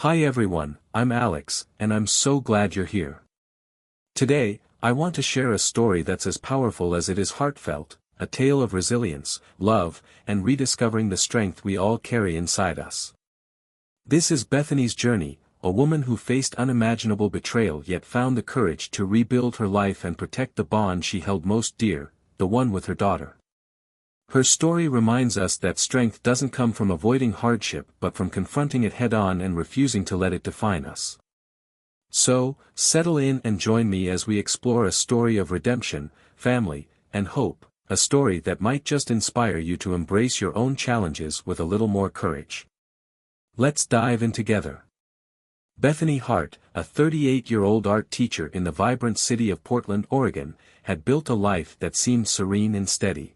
Hi everyone, I'm Alex, and I'm so glad you're here. Today, I want to share a story that's as powerful as it is heartfelt, a tale of resilience, love, and rediscovering the strength we all carry inside us. This is Bethany's journey, a woman who faced unimaginable betrayal yet found the courage to rebuild her life and protect the bond she held most dear, the one with her daughter. Her story reminds us that strength doesn't come from avoiding hardship but from confronting it head-on and refusing to let it define us. So, settle in and join me as we explore a story of redemption, family, and hope, a story that might just inspire you to embrace your own challenges with a little more courage. Let's dive in together. Bethany Hart, a 38-year-old art teacher in the vibrant city of Portland, Oregon, had built a life that seemed serene and steady.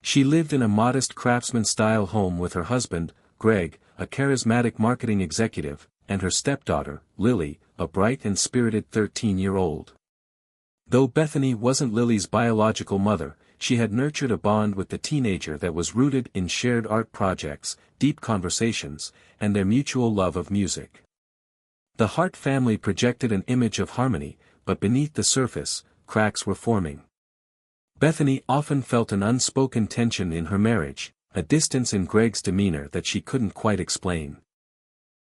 She lived in a modest craftsman-style home with her husband, Greg, a charismatic marketing executive, and her stepdaughter, Lily, a bright and spirited 13-year-old. Though Bethany wasn't Lily's biological mother, she had nurtured a bond with the teenager that was rooted in shared art projects, deep conversations, and their mutual love of music. The Hart family projected an image of harmony, but beneath the surface, cracks were forming. Bethany often felt an unspoken tension in her marriage, a distance in Greg's demeanor that she couldn't quite explain.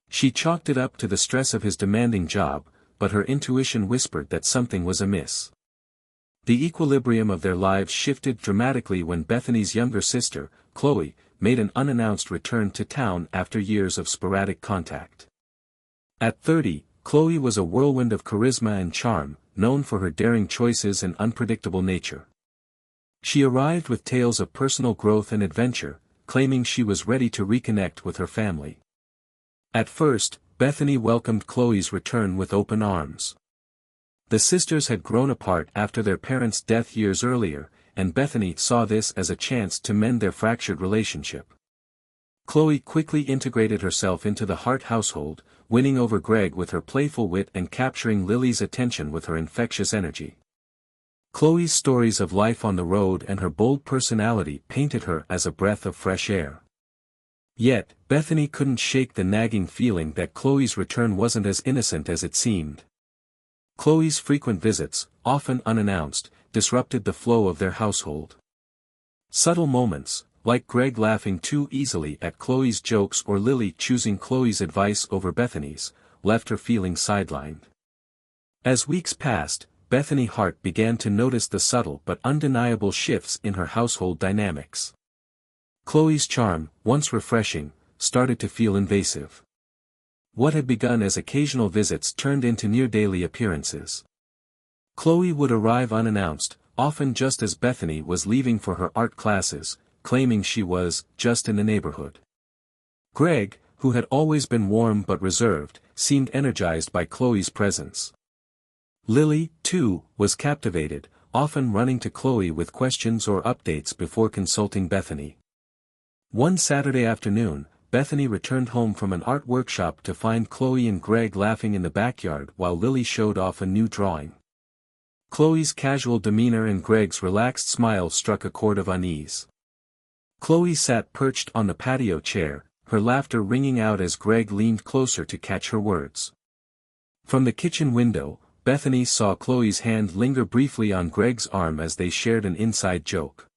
She chalked it up to the stress of his demanding job, but her intuition whispered that something was amiss. The equilibrium of their lives shifted dramatically when Bethany's younger sister, Chloe, made an unannounced return to town after years of sporadic contact. At 30, Chloe was a whirlwind of charisma and charm, known for her daring choices and unpredictable nature. She arrived with tales of personal growth and adventure, claiming she was ready to reconnect with her family. At first, Bethany welcomed Chloe's return with open arms. The sisters had grown apart after their parents' death years earlier, and Bethany saw this as a chance to mend their fractured relationship. Chloe quickly integrated herself into the Hart household, winning over Greg with her playful wit and capturing Lily's attention with her infectious energy. Chloe's stories of life on the road and her bold personality painted her as a breath of fresh air. Yet, Bethany couldn't shake the nagging feeling that Chloe's return wasn't as innocent as it seemed. Chloe's frequent visits, often unannounced, disrupted the flow of their household. Subtle moments, like Greg laughing too easily at Chloe's jokes or Lily choosing Chloe's advice over Bethany's, left her feeling sidelined. As weeks passed, Bethany Hart began to notice the subtle but undeniable shifts in her household dynamics. Chloe's charm, once refreshing, started to feel invasive. What had begun as occasional visits turned into near-daily appearances. Chloe would arrive unannounced, often just as Bethany was leaving for her art classes, claiming she was just in the neighborhood. Greg, who had always been warm but reserved, seemed energized by Chloe's presence. Lily, too, was captivated, often running to Chloe with questions or updates before consulting Bethany. One Saturday afternoon, Bethany returned home from an art workshop to find Chloe and Greg laughing in the backyard while Lily showed off a new drawing. Chloe's casual demeanor and Greg's relaxed smile struck a chord of unease. Chloe sat perched on the patio chair, her laughter ringing out as Greg leaned closer to catch her words. From the kitchen window, Bethany saw Chloe's hand linger briefly on Greg's arm as they shared an inside joke.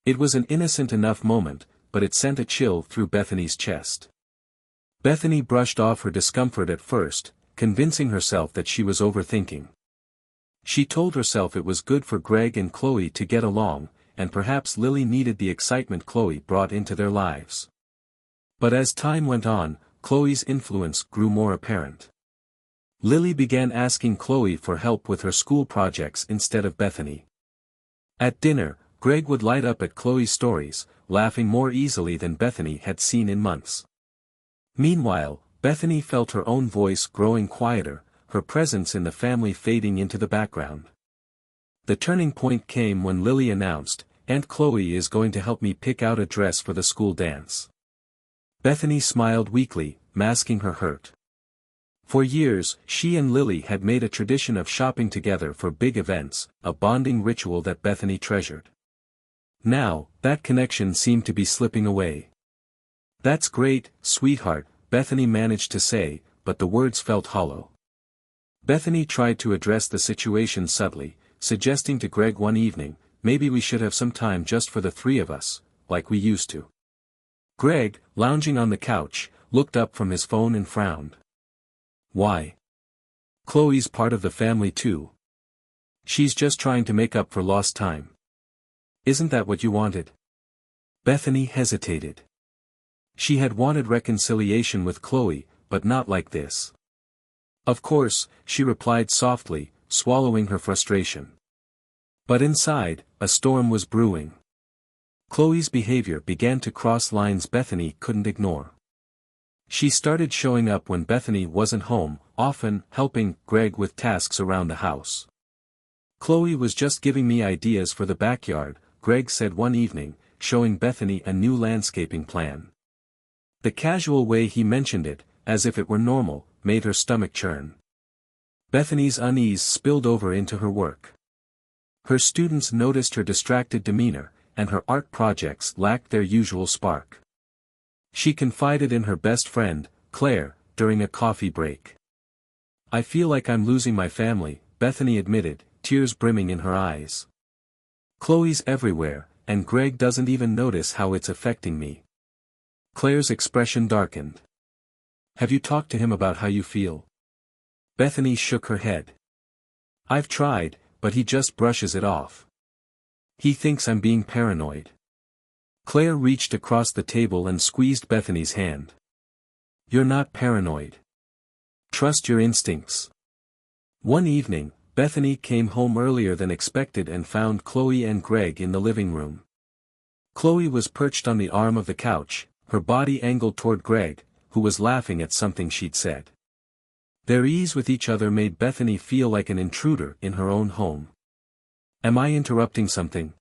It was an innocent enough moment, but it sent a chill through Bethany's chest. Bethany brushed off her discomfort at first, convincing herself that she was overthinking. She told herself it was good for Greg and Chloe to get along, and perhaps Lily needed the excitement Chloe brought into their lives. But as time went on, Chloe's influence grew more apparent. Lily began asking Chloe for help with her school projects instead of Bethany. At dinner, Greg would light up at Chloe's stories, laughing more easily than Bethany had seen in months. Meanwhile, Bethany felt her own voice growing quieter, her presence in the family fading into the background. The turning point came when Lily announced, "Aunt Chloe is going to help me pick out a dress for the school dance." Bethany smiled weakly, masking her hurt. For years, she and Lily had made a tradition of shopping together for big events, a bonding ritual that Bethany treasured. Now, that connection seemed to be slipping away. "That's great, sweetheart," Bethany managed to say, but the words felt hollow. Bethany tried to address the situation subtly, suggesting to Greg one evening, maybe we should have some time just for the three of us, like we used to. Greg, lounging on the couch, looked up from his phone and frowned. Why? Chloe's part of the family too. She's just trying to make up for lost time. Isn't that what you wanted? Bethany hesitated. She had wanted reconciliation with Chloe, but not like this. Of course, she replied softly, swallowing her frustration. But inside, a storm was brewing. Chloe's behavior began to cross lines Bethany couldn't ignore. She started showing up when Bethany wasn't home, often helping Greg with tasks around the house. Chloe was just giving me ideas for the backyard, Greg said one evening, showing Bethany a new landscaping plan. The casual way he mentioned it, as if it were normal, made her stomach churn. Bethany's unease spilled over into her work. Her students noticed her distracted demeanor, and her art projects lacked their usual spark. She confided in her best friend, Claire, during a coffee break. I feel like I'm losing my family, Bethany admitted, tears brimming in her eyes. Chloe's everywhere, and Greg doesn't even notice how it's affecting me. Claire's expression darkened. Have you talked to him about how you feel? Bethany shook her head. I've tried, but he just brushes it off. He thinks I'm being paranoid. Claire reached across the table and squeezed Bethany's hand. You're not paranoid. Trust your instincts. One evening, Bethany came home earlier than expected and found Chloe and Greg in the living room. Chloe was perched on the arm of the couch, her body angled toward Greg, who was laughing at something she'd said. Their ease with each other made Bethany feel like an intruder in her own home. Am I interrupting something?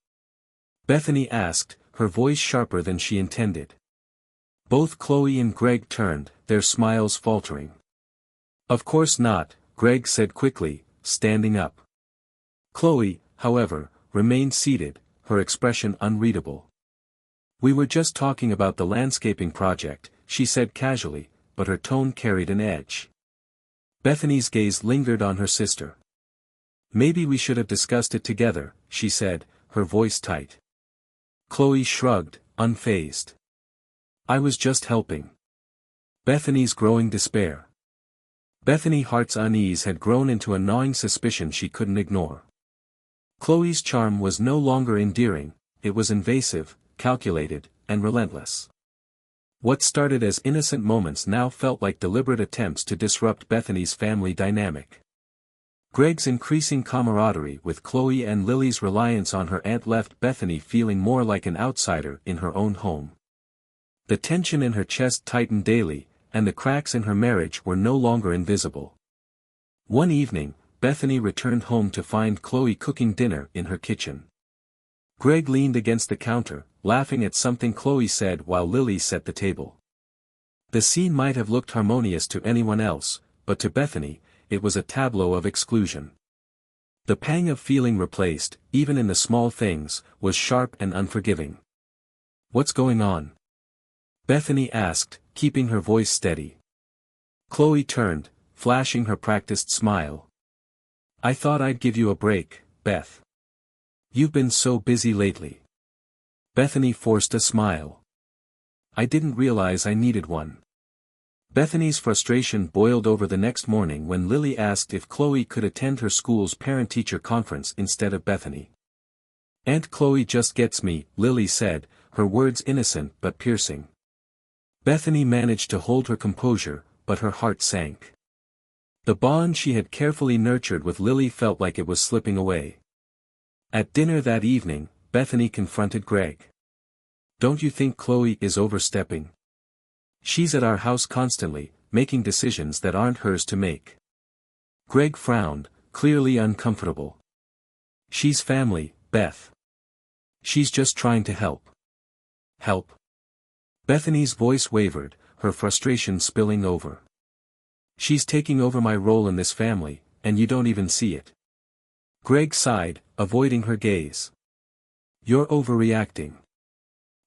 Bethany asked, her voice sharper than she intended. Both Chloe and Greg turned, their smiles faltering. Of course not, Greg said quickly, standing up. Chloe, however, remained seated, her expression unreadable. We were just talking about the landscaping project, she said casually, but her tone carried an edge. Bethany's gaze lingered on her sister. Maybe we should have discussed it together, she said, her voice tight. Chloe shrugged, unfazed. I was just helping. Bethany's growing despair. Bethany's heart's unease had grown into a gnawing suspicion she couldn't ignore. Chloe's charm was no longer endearing, it was invasive, calculated, and relentless. What started as innocent moments now felt like deliberate attempts to disrupt Bethany's family dynamic. Greg's increasing camaraderie with Chloe and Lily's reliance on her aunt left Bethany feeling more like an outsider in her own home. The tension in her chest tightened daily, and the cracks in her marriage were no longer invisible. One evening, Bethany returned home to find Chloe cooking dinner in her kitchen. Greg leaned against the counter, laughing at something Chloe said while Lily set the table. The scene might have looked harmonious to anyone else, but to Bethany, it was a tableau of exclusion. The pang of feeling replaced, even in the small things, was sharp and unforgiving. What's going on? Bethany asked, keeping her voice steady. Chloe turned, flashing her practiced smile. I thought I'd give you a break, Beth. You've been so busy lately. Bethany forced a smile. I didn't realize I needed one. Bethany's frustration boiled over the next morning when Lily asked if Chloe could attend her school's parent-teacher conference instead of Bethany. Aunt Chloe just gets me, Lily said, her words innocent but piercing. Bethany managed to hold her composure, but her heart sank. The bond she had carefully nurtured with Lily felt like it was slipping away. At dinner that evening, Bethany confronted Greg. Don't you think Chloe is overstepping? She's at our house constantly, making decisions that aren't hers to make. Greg frowned, clearly uncomfortable. She's family, Beth. She's just trying to help. Help? Bethany's voice wavered, her frustration spilling over. She's taking over my role in this family, and you don't even see it. Greg sighed, avoiding her gaze. You're overreacting.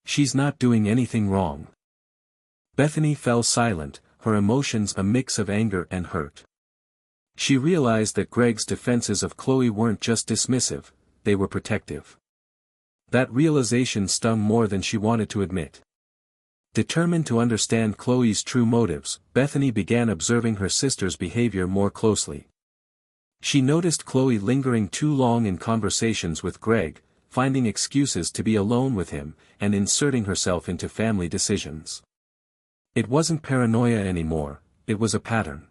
She's not doing anything wrong. Bethany fell silent, her emotions a mix of anger and hurt. She realized that Greg's defenses of Chloe weren't just dismissive, they were protective. That realization stung more than she wanted to admit. Determined to understand Chloe's true motives, Bethany began observing her sister's behavior more closely. She noticed Chloe lingering too long in conversations with Greg, finding excuses to be alone with him, and inserting herself into family decisions. It wasn't paranoia anymore, it was a pattern.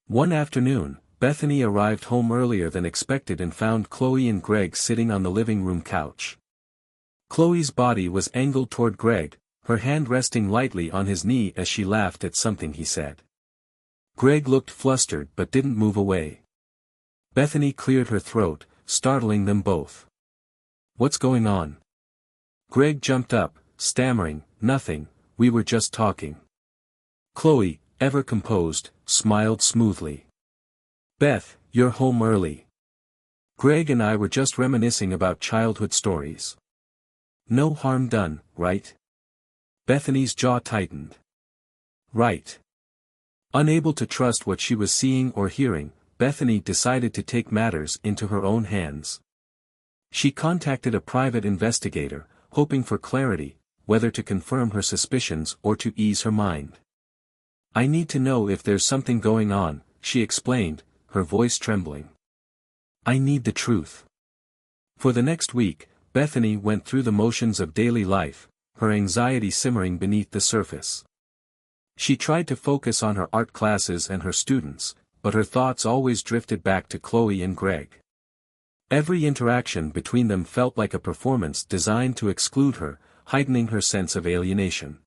One afternoon, Bethany arrived home earlier than expected and found Chloe and Greg sitting on the living room couch. Chloe's body was angled toward Greg, her hand resting lightly on his knee as she laughed at something he said. Greg looked flustered but didn't move away. Bethany cleared her throat, startling them both. "What's going on?" Greg jumped up, stammering, "Nothing, we were just talking." Chloe, ever composed, smiled smoothly. "Beth, you're home early. Greg and I were just reminiscing about childhood stories. No harm done, right?" Bethany's jaw tightened. "Right." Unable to trust what she was seeing or hearing, Bethany decided to take matters into her own hands. She contacted a private investigator, hoping for clarity, whether to confirm her suspicions or to ease her mind. "I need to know if there's something going on," she explained, her voice trembling. "I need the truth." For the next week, Bethany went through the motions of daily life, her anxiety simmering beneath the surface. She tried to focus on her art classes and her students, but her thoughts always drifted back to Chloe and Greg. Every interaction between them felt like a performance designed to exclude her, heightening her sense of alienation.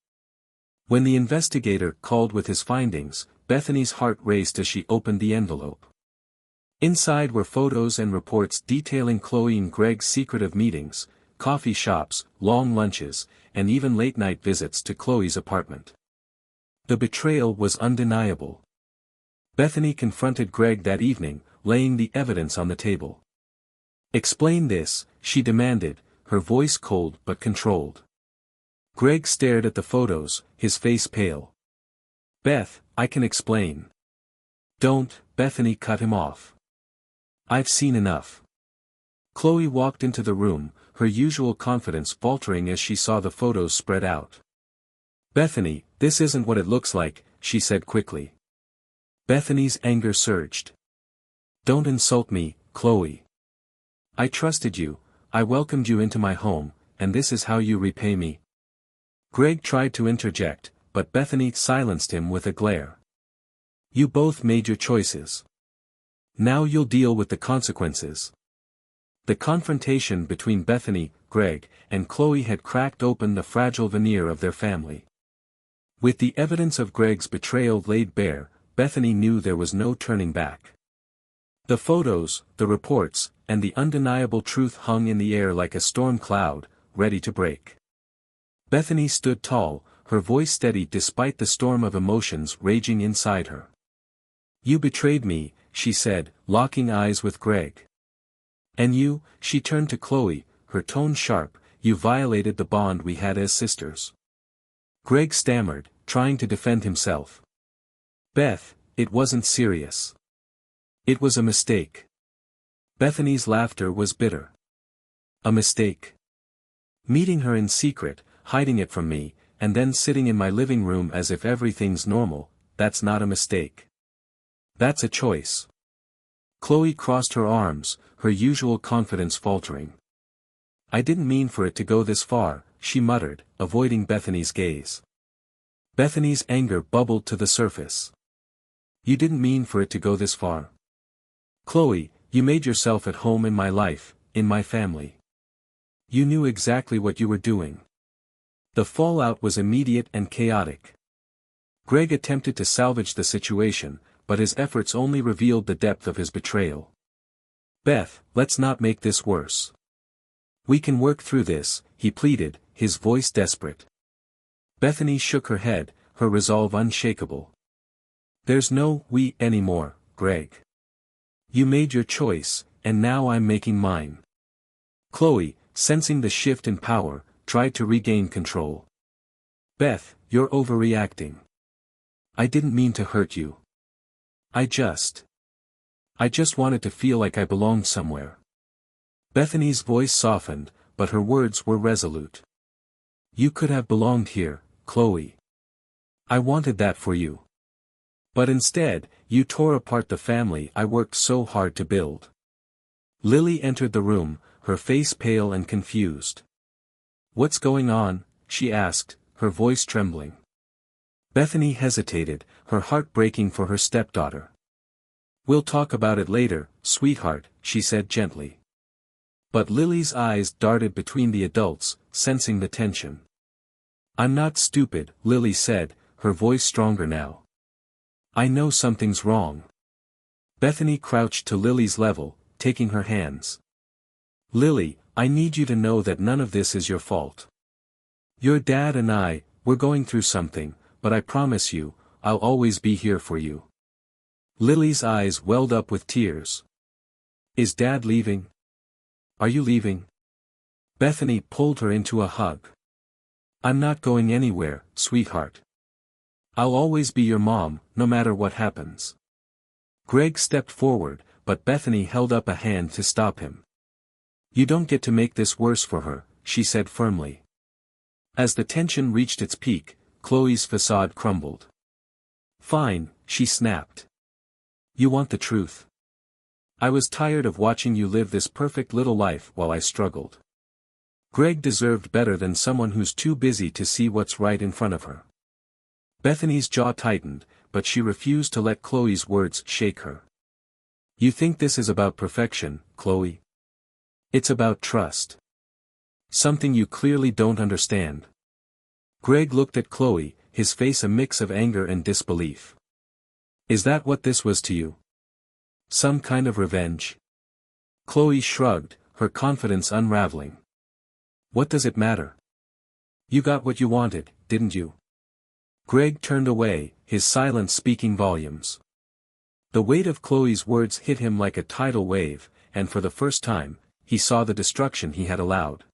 When the investigator called with his findings, Bethany's heart raced as she opened the envelope. Inside were photos and reports detailing Chloe and Greg's secretive meetings, coffee shops, long lunches, and even late-night visits to Chloe's apartment. The betrayal was undeniable. Bethany confronted Greg that evening, laying the evidence on the table. "Explain this," she demanded, her voice cold but controlled. Greg stared at the photos, his face pale. "Beth, I can explain." "Don't," Bethany cut him off. "I've seen enough." Chloe walked into the room, her usual confidence faltering as she saw the photos spread out. "Bethany, this isn't what it looks like," she said quickly. Bethany's anger surged. "Don't insult me, Chloe. I trusted you, I welcomed you into my home, and this is how you repay me." Greg tried to interject, but Bethany silenced him with a glare. "You both made your choices. Now you'll deal with the consequences." The confrontation between Bethany, Greg, and Chloe had cracked open the fragile veneer of their family. With the evidence of Greg's betrayal laid bare, Bethany knew there was no turning back. The photos, the reports, and the undeniable truth hung in the air like a storm cloud, ready to break. Bethany stood tall, her voice steady despite the storm of emotions raging inside her. "You betrayed me," she said, locking eyes with Greg. "And you," she turned to Chloe, her tone sharp, "you violated the bond we had as sisters." Greg stammered, trying to defend himself. "Beth, it wasn't serious. It was a mistake." Bethany's laughter was bitter. "A mistake? Meeting her in secret, hiding it from me, and then sitting in my living room as if everything's normal, that's not a mistake. That's a choice." Chloe crossed her arms, her usual confidence faltering. "I didn't mean for it to go this far," she muttered, avoiding Bethany's gaze. Bethany's anger bubbled to the surface. "You didn't mean for it to go this far. Chloe, you made yourself at home in my life, in my family. You knew exactly what you were doing." The fallout was immediate and chaotic. Greg attempted to salvage the situation, but his efforts only revealed the depth of his betrayal. "Beth, let's not make this worse. We can work through this," he pleaded, his voice desperate. Bethany shook her head, her resolve unshakable. "There's no we anymore, Greg. You made your choice, and now I'm making mine." Chloe, sensing the shift in power, tried to regain control. "Beth, you're overreacting. I didn't mean to hurt you. I just wanted to feel like I belonged somewhere. Bethany's voice softened, but her words were resolute. You could have belonged here, Chloe. I wanted that for you. But instead, you tore apart the family I worked so hard to build. Lily entered the room, her face pale and confused. What's going on? She asked, her voice trembling. Bethany hesitated, her heart breaking for her stepdaughter. We'll talk about it later, sweetheart, she said gently. But Lily's eyes darted between the adults, sensing the tension. I'm not stupid, Lily said, her voice stronger now. I know something's wrong. Bethany crouched to Lily's level, taking her hands. Lily, I need you to know that none of this is your fault. Your dad and we're going through something, but I promise you, I'll always be here for you. Lily's eyes welled up with tears. Is Dad leaving? Are you leaving? Bethany pulled her into a hug. I'm not going anywhere, sweetheart. I'll always be your mom, no matter what happens. Greg stepped forward, but Bethany held up a hand to stop him. You don't get to make this worse for her, she said firmly. As the tension reached its peak, Chloe's facade crumbled. Fine, she snapped. You want the truth. I was tired of watching you live this perfect little life while I struggled. Greg deserved better than someone who's too busy to see what's right in front of her. Bethany's jaw tightened, but she refused to let Chloe's words shake her. You think this is about perfection, Chloe? It's about trust. Something you clearly don't understand. Greg looked at Chloe, his face a mix of anger and disbelief. Is that what this was to you? Some kind of revenge? Chloe shrugged, her confidence unraveling. What does it matter? You got what you wanted, didn't you? Greg turned away, his silence speaking volumes. The weight of Chloe's words hit him like a tidal wave, and for the first time, he saw the destruction he had allowed.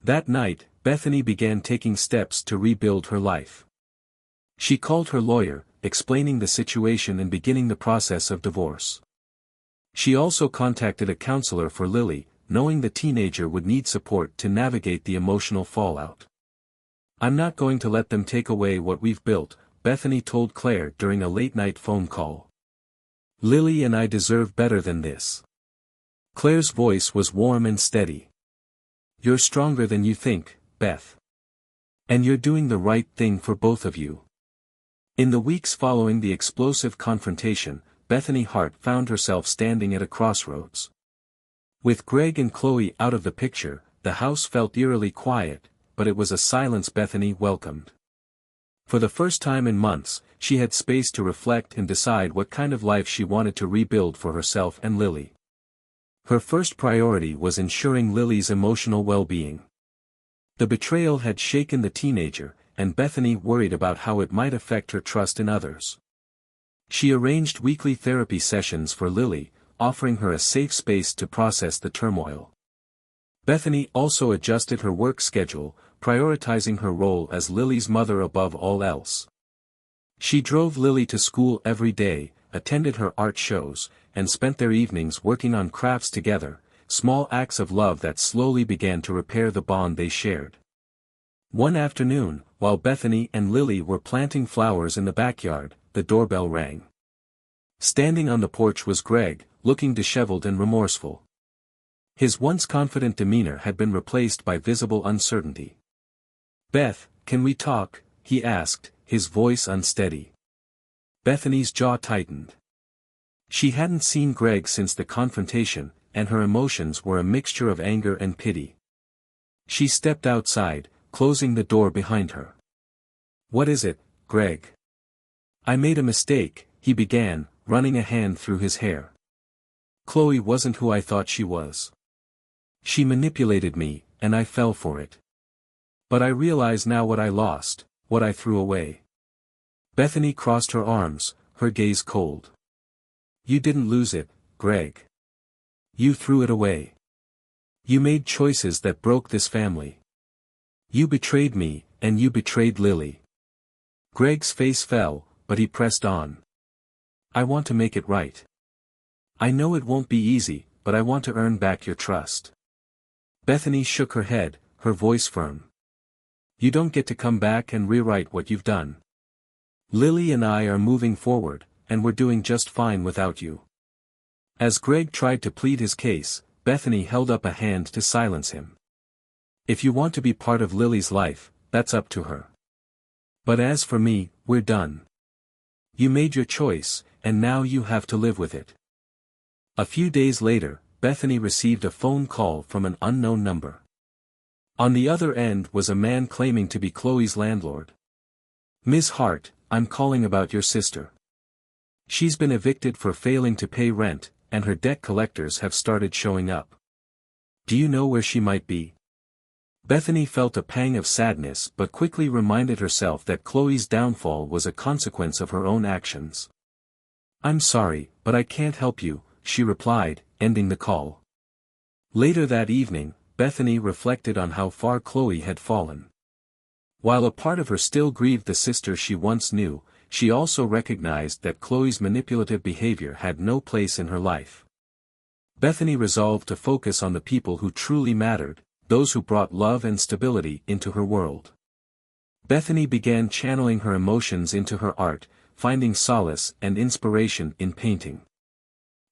That night, Bethany began taking steps to rebuild her life. She called her lawyer, explaining the situation and beginning the process of divorce. She also contacted a counselor for Lily, knowing the teenager would need support to navigate the emotional fallout. I'm not going to let them take away what we've built, Bethany told Claire during a late-night phone call. Lily and I deserve better than this. Claire's voice was warm and steady. You're stronger than you think, Beth. And you're doing the right thing for both of you. In the weeks following the explosive confrontation, Bethany Hart found herself standing at a crossroads. With Greg and Chloe out of the picture, the house felt eerily quiet, but it was a silence Bethany welcomed. For the first time in months, she had space to reflect and decide what kind of life she wanted to rebuild for herself and Lily. Her first priority was ensuring Lily's emotional well-being. The betrayal had shaken the teenager, and Bethany worried about how it might affect her trust in others. She arranged weekly therapy sessions for Lily, offering her a safe space to process the turmoil. Bethany also adjusted her work schedule, prioritizing her role as Lily's mother above all else. She drove Lily to school every day, attended her art shows, and spent their evenings working on crafts together, small acts of love that slowly began to repair the bond they shared. One afternoon, while Bethany and Lily were planting flowers in the backyard, the doorbell rang. Standing on the porch was Greg, looking disheveled and remorseful. His once confident demeanor had been replaced by visible uncertainty. Beth, can we talk? He asked, his voice unsteady. Bethany's jaw tightened. She hadn't seen Greg since the confrontation, and her emotions were a mixture of anger and pity. She stepped outside, closing the door behind her. What is it, Greg? I made a mistake, he began, running a hand through his hair. Chloe wasn't who I thought she was. She manipulated me, and I fell for it. But I realize now what I lost, what I threw away. Bethany crossed her arms, her gaze cold. You didn't lose it, Greg. You threw it away. You made choices that broke this family. You betrayed me, and you betrayed Lily. Greg's face fell, but he pressed on. "I want to make it right. I know it won't be easy, but I want to earn back your trust." Bethany shook her head, her voice firm. "You don't get to come back and rewrite what you've done. Lily and I are moving forward, and we're doing just fine without you." As Greg tried to plead his case, Bethany held up a hand to silence him. "If you want to be part of Lily's life, that's up to her. But as for me, we're done. You made your choice, and now you have to live with it." A few days later, Bethany received a phone call from an unknown number. On the other end was a man claiming to be Chloe's landlord. "Miss Hart, I'm calling about your sister. She's been evicted for failing to pay rent, and her debt collectors have started showing up. Do you know where she might be?" Bethany felt a pang of sadness but quickly reminded herself that Chloe's downfall was a consequence of her own actions. "I'm sorry, but I can't help you," she replied, ending the call. Later that evening, Bethany reflected on how far Chloe had fallen. While a part of her still grieved the sister she once knew, she also recognized that Chloe's manipulative behavior had no place in her life. Bethany resolved to focus on the people who truly mattered, those who brought love and stability into her world. Bethany began channeling her emotions into her art, finding solace and inspiration in painting.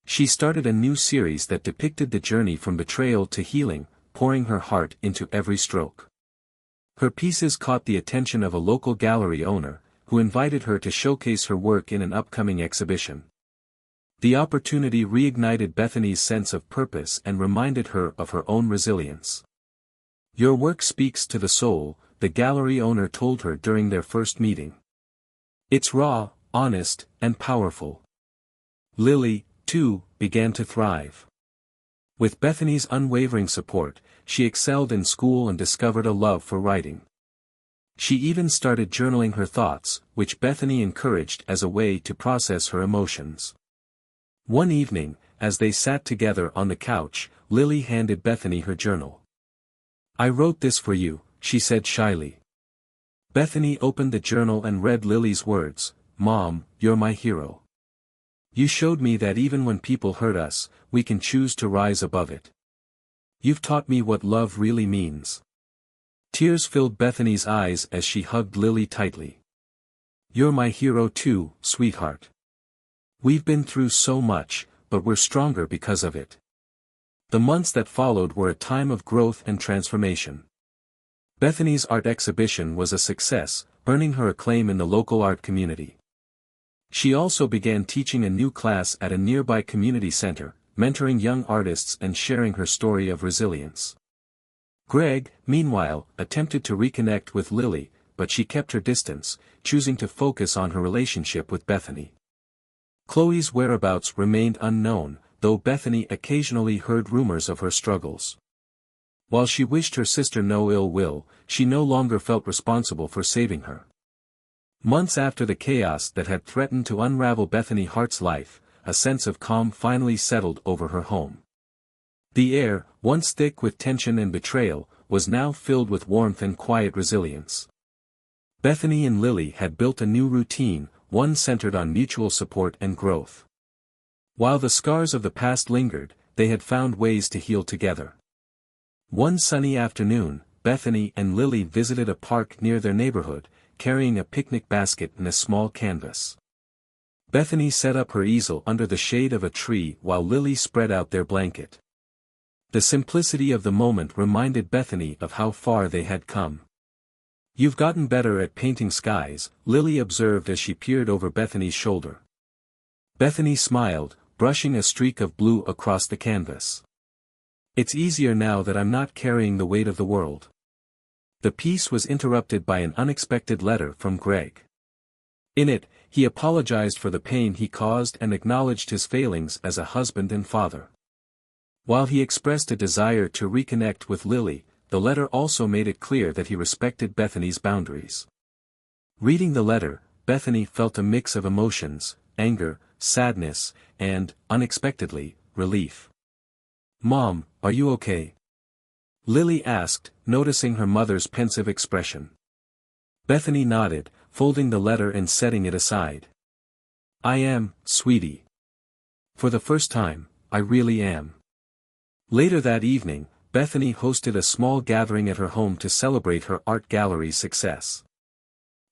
She started a new series that depicted the journey from betrayal to healing, pouring her heart into every stroke. Her pieces caught the attention of a local gallery owner, who invited her to showcase her work in an upcoming exhibition. The opportunity reignited Bethany's sense of purpose and reminded her of her own resilience. "Your work speaks to the soul," the gallery owner told her during their first meeting. "It's raw, honest, and powerful." Lily, too, began to thrive. With Bethany's unwavering support, she excelled in school and discovered a love for writing. She even started journaling her thoughts, which Bethany encouraged as a way to process her emotions. One evening, as they sat together on the couch, Lily handed Bethany her journal. "I wrote this for you," she said shyly. Bethany opened the journal and read Lily's words, "Mom, you're my hero. You showed me that even when people hurt us, we can choose to rise above it. You've taught me what love really means." Tears filled Bethany's eyes as she hugged Lily tightly. "You're my hero too, sweetheart. We've been through so much, but we're stronger because of it." The months that followed were a time of growth and transformation. Bethany's art exhibition was a success, earning her acclaim in the local art community. She also began teaching a new class at a nearby community center, mentoring young artists and sharing her story of resilience. Greg, meanwhile, attempted to reconnect with Lily, but she kept her distance, choosing to focus on her relationship with Bethany. Chloe's whereabouts remained unknown, though Bethany occasionally heard rumors of her struggles. While she wished her sister no ill will, she no longer felt responsible for saving her. Months after the chaos that had threatened to unravel Bethany Hart's life, a sense of calm finally settled over her home. The air, once thick with tension and betrayal, was now filled with warmth and quiet resilience. Bethany and Lily had built a new routine, one centered on mutual support and growth. While the scars of the past lingered, they had found ways to heal together. One sunny afternoon, Bethany and Lily visited a park near their neighborhood, carrying a picnic basket and a small canvas. Bethany set up her easel under the shade of a tree while Lily spread out their blanket. The simplicity of the moment reminded Bethany of how far they had come. "You've gotten better at painting skies," Lily observed as she peered over Bethany's shoulder. Bethany smiled, brushing a streak of blue across the canvas. "It's easier now that I'm not carrying the weight of the world." The piece was interrupted by an unexpected letter from Greg. In it, he apologized for the pain he caused and acknowledged his failings as a husband and father. While he expressed a desire to reconnect with Lily, the letter also made it clear that he respected Bethany's boundaries. Reading the letter, Bethany felt a mix of emotions, anger, sadness, and, unexpectedly, relief. "Mom, are you okay?" Lily asked, noticing her mother's pensive expression. Bethany nodded, folding the letter and setting it aside. "I am, sweetie. For the first time, I really am." Later that evening, Bethany hosted a small gathering at her home to celebrate her art gallery's success.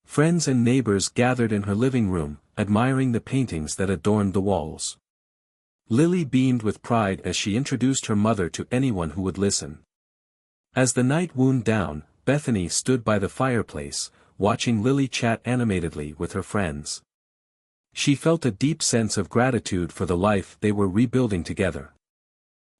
Friends and neighbors gathered in her living room, admiring the paintings that adorned the walls. Lily beamed with pride as she introduced her mother to anyone who would listen. As the night wound down, Bethany stood by the fireplace, watching Lily chat animatedly with her friends. She felt a deep sense of gratitude for the life they were rebuilding together.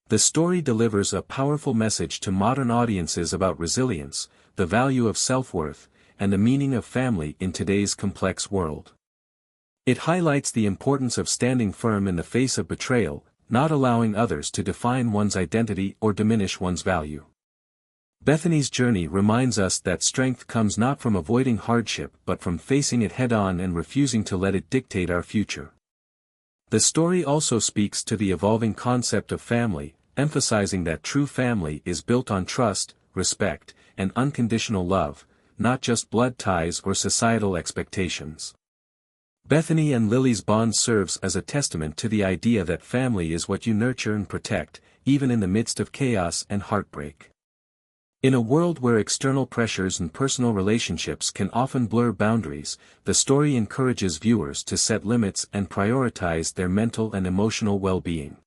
The story delivers a powerful message to modern audiences about resilience, the value of self-worth, and the meaning of family in today's complex world. It highlights the importance of standing firm in the face of betrayal, not allowing others to define one's identity or diminish one's value. Bethany's journey reminds us that strength comes not from avoiding hardship but from facing it head-on and refusing to let it dictate our future. The story also speaks to the evolving concept of family, emphasizing that true family is built on trust, respect, and unconditional love, not just blood ties or societal expectations. Bethany and Lily's bond serves as a testament to the idea that family is what you nurture and protect, even in the midst of chaos and heartbreak. In a world where external pressures and personal relationships can often blur boundaries, the story encourages viewers to set limits and prioritize their mental and emotional well-being.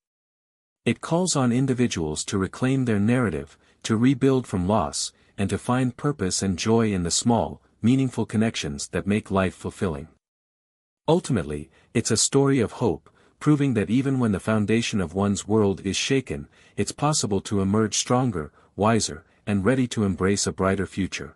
It calls on individuals to reclaim their narrative, to rebuild from loss, and to find purpose and joy in the small, meaningful connections that make life fulfilling. Ultimately, it's a story of hope, proving that even when the foundation of one's world is shaken, it's possible to emerge stronger, wiser, and ready to embrace a brighter future.